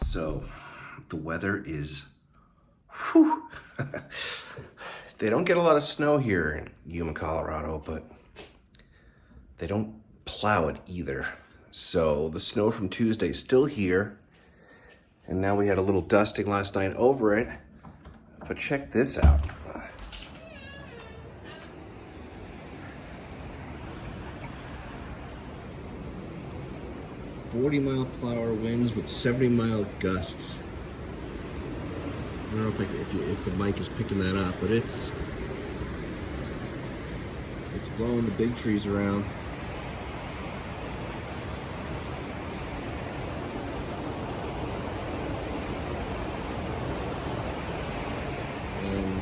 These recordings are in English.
So the weather is, whew. They don't get a lot of snow here in Yuma, Colorado, but they don't plow it either. So the snow from Tuesday is still here. And now we had a little dusting last night over it. But check this out. 40-mile-per-hour winds with 70-mile gusts. I don't know if the mic is picking that up, but it's blowing the big trees around. And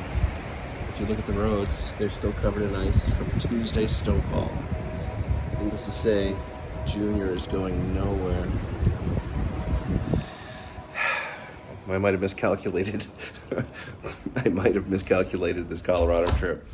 if you look at the roads, they're still covered in ice from Tuesday's snowfall. Needless to say, Junior is going nowhere. I might have miscalculated. I might have miscalculated this Colorado trip.